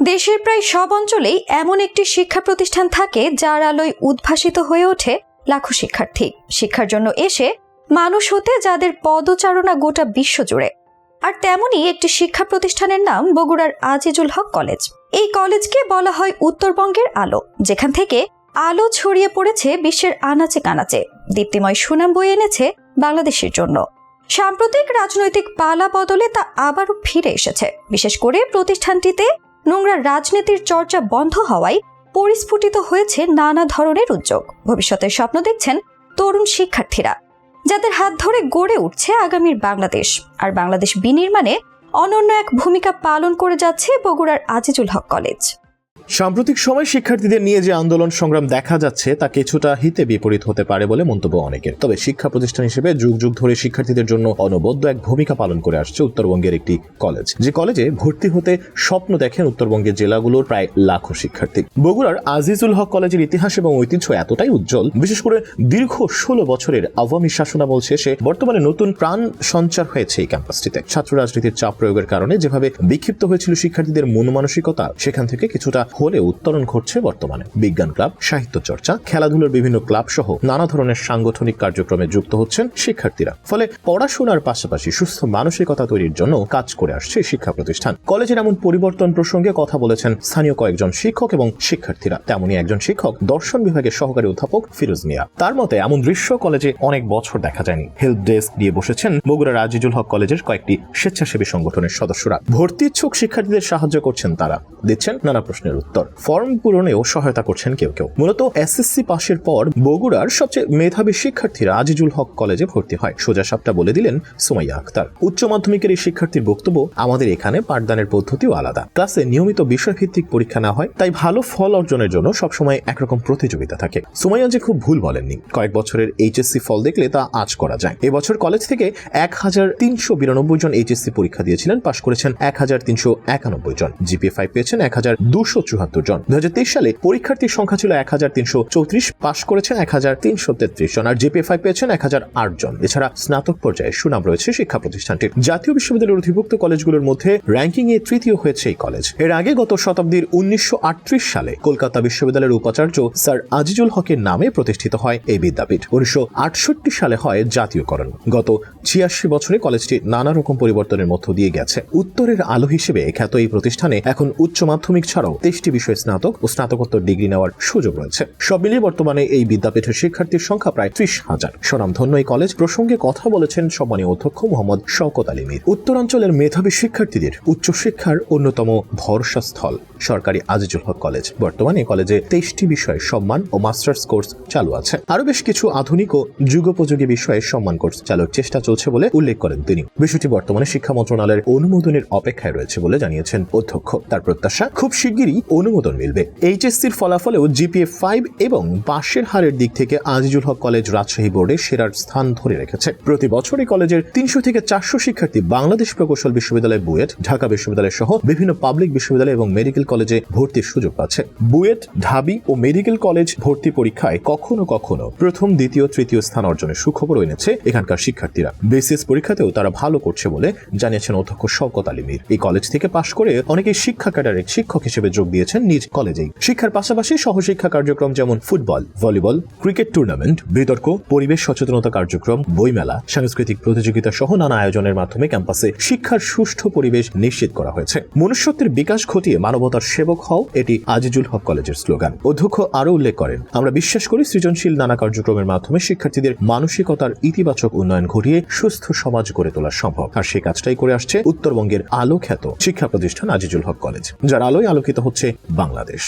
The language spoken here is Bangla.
দেশের প্রায় সব অঞ্চলেই এমন একটি শিক্ষা প্রতিষ্ঠান থাকে যার আলোয় উদ্ভাসিত হয়ে ওঠে লাখো শিক্ষার্থী। শিক্ষার জন্য এসে মানুষ হতে যাদের পদচারণা গোটা বিশ্ব জুড়ে। আর তেমনই একটি শিক্ষা প্রতিষ্ঠানের নাম বগুড়ার আজিজুল হক কলেজ। এই কলেজকে বলা হয় উত্তরবঙ্গের আলো, যেখান থেকে আলো ছড়িয়ে পড়েছে বিশ্বের আনাচে কানাচে, দীপ্তিময় সুনাম বয়ে এনেছে বাংলাদেশের জন্য। সাম্প্রতিক রাজনৈতিক পালা বদলে তা আবারও ফিরে এসেছে। বিশেষ করে প্রতিষ্ঠানটিতে নোংরা রাজনীতির চর্চা বন্ধ হওয়ায় পরিস্ফুটিত হয়েছে নানা ধরনের উদ্যোগ। ভবিষ্যতের স্বপ্ন দেখছেন তরুণ শিক্ষার্থীরা, যাদের হাত ধরে গড়ে উঠছে আগামীর বাংলাদেশ। আর বাংলাদেশ বিনির্মাণে অনন্য এক ভূমিকা পালন করে যাচ্ছে বগুড়ার আজিজুল হক কলেজ। সাম্প্রতিক সময় শিক্ষার্থীদের নিয়ে যে আন্দোলন সংগ্রাম দেখা যাচ্ছে তা কিছুটা হিতে বিপরীত হতে পারে বলে মন্তব্য অনেকের। তবে শিক্ষা প্রতিষ্ঠান হিসেবে যুগ যুগ ধরে শিক্ষার্থীদের জন্য অনবদ্য এক ভূমিকা পালন করে আসছে উত্তরবঙ্গের একটি কলেজ, যে কলেজে ভর্তি হতে স্বপ্ন দেখেন উত্তরবঙ্গের জেলাগুলোর প্রায় লাখো শিক্ষার্থী। বগুড়ার আজিজুল হক কলেজের ইতিহাস এবং ঐতিহ্য এতটাই উজ্জ্বল, বিশেষ করে দীর্ঘ 16 বছরের আওয়ামী শাসনামল শেষে বর্তমানে নতুন প্রাণ সঞ্চার হয়েছে এই ক্যাম্পাসটিতে। ছাত্র রাজনীতির চাপ প্রয়োগের কারণে যেভাবে বিক্ষিপ্ত হয়েছিল শিক্ষার্থীদের মন মানসিকতা, সেখান থেকে কিছুটা হলে উত্তরণ ঘটছে বর্তমানে। বিজ্ঞান ক্লাব, সাহিত্য চর্চা, খেলাধুলার বিভিন্ন ক্লাব সহ নানা ধরনের সাংগঠনিক কার্যক্রমে যুক্ত হচ্ছেন শিক্ষার্থীরা। ফলে পড়াশোনার পাশাপাশি সুস্থ মানসিকতা তৈরির জন্য কাজ করে আসছে শিক্ষা প্রতিষ্ঠান। কলেজের এমন পরিবর্তন প্রসঙ্গে কথা বলেছেন স্থানীয় কয়েকজন শিক্ষক এবং শিক্ষার্থীরা। তেমনই একজন শিক্ষক দর্শন বিভাগের সহকারী অধ্যাপক ফিরোজ মিয়া। তার মতে এমন দৃশ্য কলেজে অনেক বছর দেখা যায়নি। হেল্প ডেস্ক দিয়ে বসেছেন বগুড়ার আজিজুল হক কলেজের কয়েকটি স্বেচ্ছাসেবী সংগঠনের সদস্যরা। ভর্তি ইচ্ছুক শিক্ষার্থীদের সাহায্য করছেন তারা, দিচ্ছেন নানা প্রশ্নের উত্তর, ফর্ম পূরণেও সহায়তা করছেন কেউ কেউ। মূলত এসএসসি পাশের পর বগুড়ার সবচেয়ে মেধাবী শিক্ষার্থীরা আজিজুল হক কলেজে ভর্তি হয়। সোজা সাপটা বলে দিলেন সুমাইয়া আক্তার। উচ্চ মাধ্যমিকের এই শিক্ষার্থীর বক্তব্য, আমাদের এখানে পাঠদানের পদ্ধতিও আলাদা। ক্লাসে নিয়মিত বিষয়ভিত্তিক পরীক্ষা না হয়, তাই ভালো ফল অর্জনের জন্য সবসময় একরকম প্রতিযোগিতা থাকে। সুমাইয়া যে খুব ভুল বলেননি। কয়েক বছরের এইচএসসি ফল দেখলে তা আজ করা যায়। এবছর কলেজ থেকে 1392 জন এইচএসসি পরীক্ষা দিয়েছিলেন, পাশ করেছেন 1391 জন। জিপিএ 5 পেয়েছেন 1274 জন। 2023 সালে পরীক্ষার্থীর সংখ্যা ছিল 1334, পাশ করেছেন 1333 জন, আর জিপিএ 5 পেয়েছেন 1008 জন। এছাড়া স্নাতক পর্যায়ে সুনাম রয়েছে শিক্ষা প্রতিষ্ঠানটির। জাতীয় বিশ্ববিদ্যালয়ের অধিভুক্ত কলেজগুলোর মধ্যে র্যাঙ্কিং এ তৃতীয় হয়েছে এই কলেজ। এর আগে গত শতাব্দীর 1938 সালে কলকাতা বিশ্ববিদ্যালয়ের উপাচার্য স্যার আজিজুল হকের নামে প্রতিষ্ঠিত হয় এই বিদ্যাপীঠ। 1968 সালে হয় জাতীয়করণ। গত 86 বছরে কলেজটি নানা রকম পরিবর্তনের মধ্য দিয়ে গেছে। উত্তরের আলো হিসেবে খ্যাত এই প্রতিষ্ঠানে এখন উচ্চ মাধ্যমিক ছাড়াও 23টি বিষয়ে স্নাতক ও স্নাতকোত্তর ডিগ্রি নেওয়ার সুযোগ রয়েছে। সব মিলিয়ে বর্তমানে এই বিদ্যাপীঠের শিক্ষার্থীর সংখ্যা প্রায় 30,000। স্বনামধন্য এই কলেজ প্রসঙ্গে কথা বলেছেন সম্মানীয় অধ্যক্ষ মোহাম্মদ শওকত আলী মীর। উত্তরাঞ্চলের মেধাবী শিক্ষার্থীদের উচ্চশিক্ষার অন্যতম ভরসা স্থল সরকারি আজিজুল হক কলেজ। বর্তমানে কলেজে 23টি বিষয়ে সম্মান ও মাস্টার্স কোর্স চালু আছে। আরো বেশ কিছু আধুনিক ও যুগোপযোগী বিষয়ে সম্মান কোর্স চালুর চেষ্টা চলছে বলে উল্লেখ করেন তিনি। বিষয়টি বর্তমানে শিক্ষা মন্ত্রণালয়ের অনুমোদনের অপেক্ষায় রয়েছে বলে জানিয়েছেন অধ্যক্ষ। তার প্রত্যাশা, খুব শিগগিরই অনুমোদন মিলবে। এইচএসসির ফলাফলেও জিপিএ 5 এবং পাশের হারের দিক থেকে আজিজুল হক কলেজ রাজশাহী বোর্ডে সেরার স্থান ধরে রেখেছে। প্রতি বছর এই কলেজের 300 থেকে 400 শিক্ষার্থী বাংলাদেশ প্রকৌশল বিশ্ববিদ্যালয়, বুয়েট, ঢাকা বিশ্ববিদ্যালয় সহ বিভিন্ন পাবলিক বিশ্ববিদ্যালয় এবং মেডিকেল কলেজে ভর্তির সুযোগ পাচ্ছে। বুয়েট, ঢাবি ও মেডিকেল কলেজ ভর্তি পরীক্ষায় কখনো কখনো প্রথম, দ্বিতীয়, তৃতীয় স্থান অর্জনের সুখবর এনেছে এখানকার শিক্ষার্থীরা। বিসিএস পরীক্ষাতেও তারা ভালো করছে বলে জানিয়েছেন অধ্যক্ষ শওকত আলী মীর। এই কলেজ থেকে পাশ করে অনেকেই শিক্ষা ক্যাডারে শিক্ষক হিসেবে যোগ দিয়েছেন নিজ কলেজেই। শিক্ষার পাশাপাশি সহশিক্ষা কার্যক্রম যেমন ফুটবল, ভলিবল, ক্রিকেট টুর্নামেন্ট, বিতর্ক, পরিবেশ সচেতনতা কার্যক্রম, বইমেলা, সাংস্কৃতিক প্রতিযোগিতা সহ নানা আয়োজনের মাধ্যমে ক্যাম্পাসে শিক্ষার সুষ্ঠু পরিবেশ নিশ্চিত করা হয়েছে। মনুষ্যত্বের বিকাশ ঘটিয়ে মানবতার সেবক হও, এটি আজিজুল হক কলেজের স্লোগান। অধ্যক্ষ আরো উল্লেখ করেন, আমরা বিশ্বাস করি সৃজনশীল নানা কার্যক্রমের মাধ্যমে শিক্ষার্থীদের মানসিকতার ইতিবাচক উন্নয়ন ঘটিয়ে সুস্থ সমাজ গড়ে তোলা সম্ভব। আর সেই কাজটাই করে আসছে উত্তরবঙ্গের আলো খ্যাত শিক্ষা প্রতিষ্ঠান আজিজুল হক কলেজ, যার আলোয় আলোকিত হচ্ছে বাংলাদেশ।